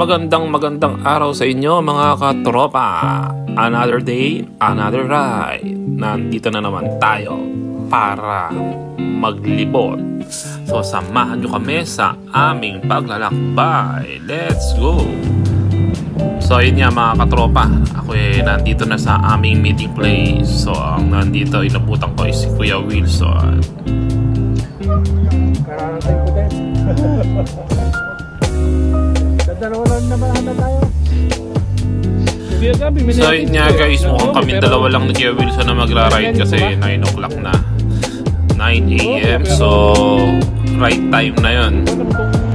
Magandang araw sa inyo mga katropa. Another day, another ride. Nandito na naman tayo para maglibot. So samahan nyo kami sa aming paglalakbay. Let's go! So ayun nga mga katropa, ako nandito na sa aming meeting place. So ang nandito inabutan ko ay si Kuya Wilson. Kararating ko din. Dalawa lang naman tayo. So yun nga guys, mukhang kami dalawa lang ni Kuya Wilson na magra-ride kasi 9 o'clock na, 9 AM. So ride time na yun.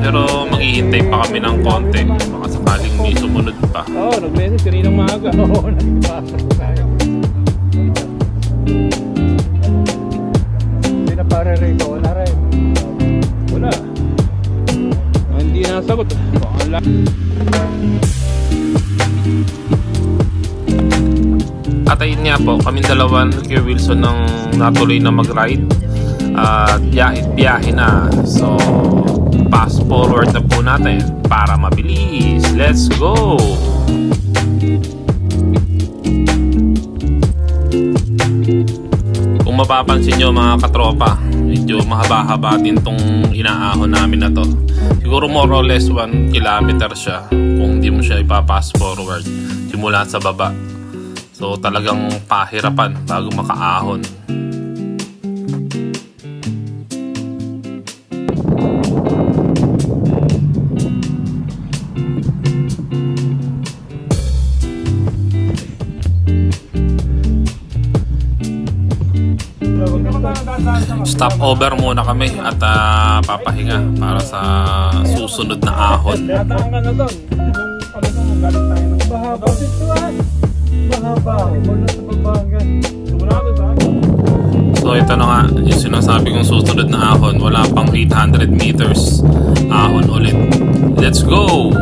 Pero maghihintay pa kami ng konti, baka sakaling may sumunod pa. Oo, nag-message kaninang maaga. Oo, nagpapasok tayo. Hindi na pare rito, wala rin. Wala. Hindi nasagot. At ayun nga po, kaming dalawa ni Kuya Wilson nang natuloy na mag-ride at biyahe na. So fast forward na po natin para mabilis. Let's go! Kung mapapansin nyo mga katropa, medyo mahaba-haba din tong inaahon namin na to. Siguro more or less 1 kilometer siya kung di mo siya ipa-fast forward simula sa baba. So talagang pahirapan bago makaahon. Stop over muna kami at papahinga para sa susunod na ahon. So ito na nga yung sinasabi kong susunod na ahon. Wala pang 800 meters ahon ulit. Let's go!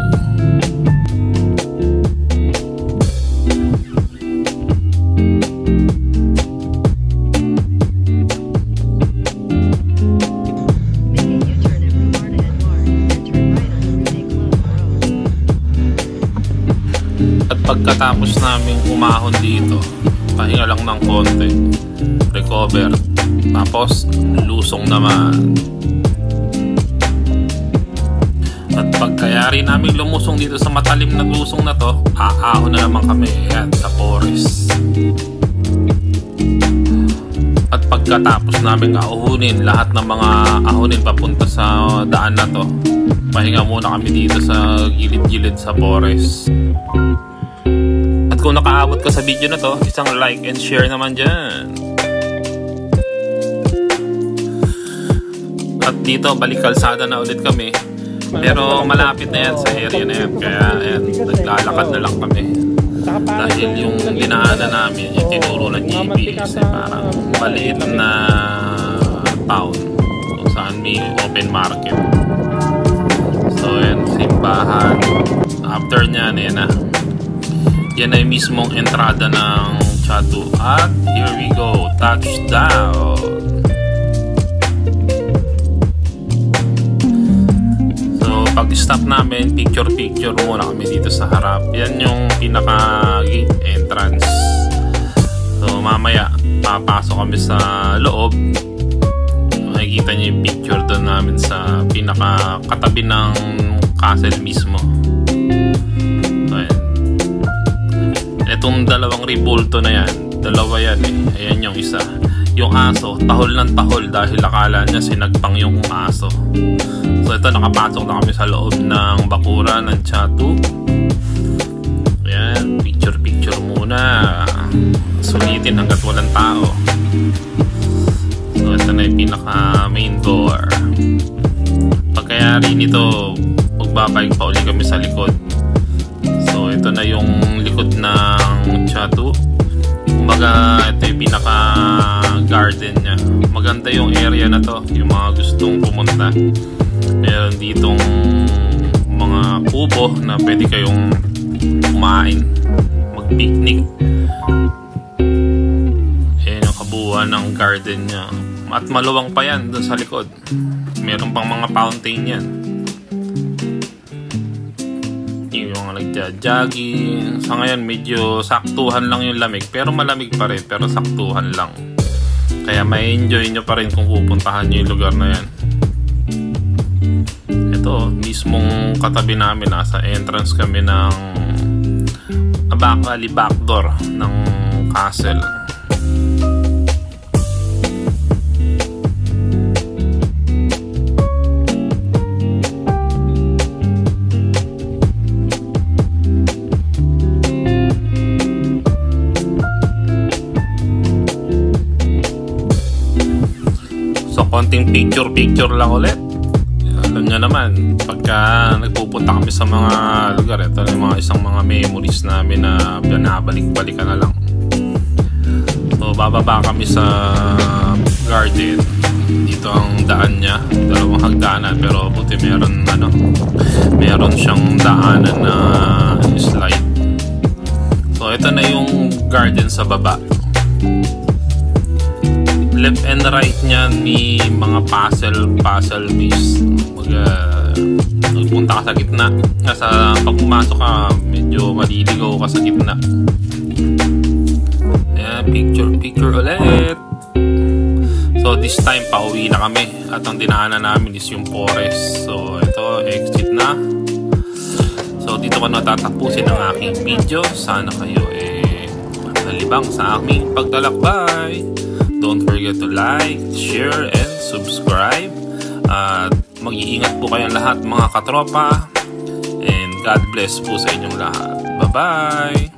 At pagkatapos naming umahon dito, pahinga lang ng konti, recover, tapos lusong naman. At pagkayari namin lumusong dito sa matalim na lusong na to, aahon na naman kami yan sa forest. At pagkatapos namin ahunin lahat ng mga ahunin papunta sa daan na to, pahinga muna kami dito sa gilid-gilid sa forest. Kung nakaabot ka sa video na to, isang like and share naman dyan. At dito, balik kalsada na ulit kami. Pero malapit na yan sa area na yan. Kaya ayan, naglalakad na lang kami. Dahil yung dinaanan namin, yung tinuro ng GPS, parang maliit na town kung saan may open market. So ayan, simbahan. After nyan, ayan na. Yan ay mismong entrada ng Chatu. At here we go, touchdown! So pag-stop namin, picture muna kami dito sa harap. Yan yung pinaka-gate entrance. So mamaya, papasok kami sa loob. Makikita niyo yung picture doon namin sa pinaka-katabi ng castle mismo. Itong dalawang ribulto na yan, dalawa yan ayan yung isa. Yung aso, tahol ng tahol dahil akala niya sinagpang yung aso. So ito, nakapasok na kami sa loob ng bakura ng Chatu. Ayan, picture muna. Sulitin hanggat walang tao. So ito na yung pinaka main door. Pagkayari nito, magbabike pa uli kami sa likod. So ito na yung likod ng Chatu. Kumbaga ito yung pinaka garden nya. Maganda yung area na to, yung mga gustong pumunta. Meron ditong mga kubo na pwede kayong kumain, mag-picnic. Ayan yung kabuuan ng garden niya. At maluwang pa yan doon sa likod. Meron pang mga fountain yan. Yung mga nagja-jogging. Sa ngayon medyo saktuhan lang yung lamig. Pero malamig pa rin. Pero saktuhan lang. Kaya may enjoy nyo pa rin kung pupuntahan nyo yung lugar na yan. Ito, mismong katabi namin. Nasa entrance kami ng backdoor ng castle. So konting picture lang ulit. Alam nyo naman, pagka nagpupunta kami sa mga lugar, ito na yung isang mga memories namin na binabalik-balikan na lang. So bababa kami sa garden. Dito ang daan niya, dalawang hagdanan, pero buti meron siyang daanan na slide. So ito na yung garden sa baba. Left and right niya ni mga puzzle piece. Magpunta ka sa gitna. Pag pumasok ka, medyo maliligaw ka sa gitna. Ayan, picture ulit. So this time pauwi na kami at ang dinaanan namin is yung forest. So ito, exit na. So dito ko natatapusin ang aking video. Sana kayo nalibang sa aming paglalakbay. Don't forget to like, share, and subscribe. At mag-iingat po kayong lahat mga katropa. And God bless po sa inyong lahat. Bye-bye!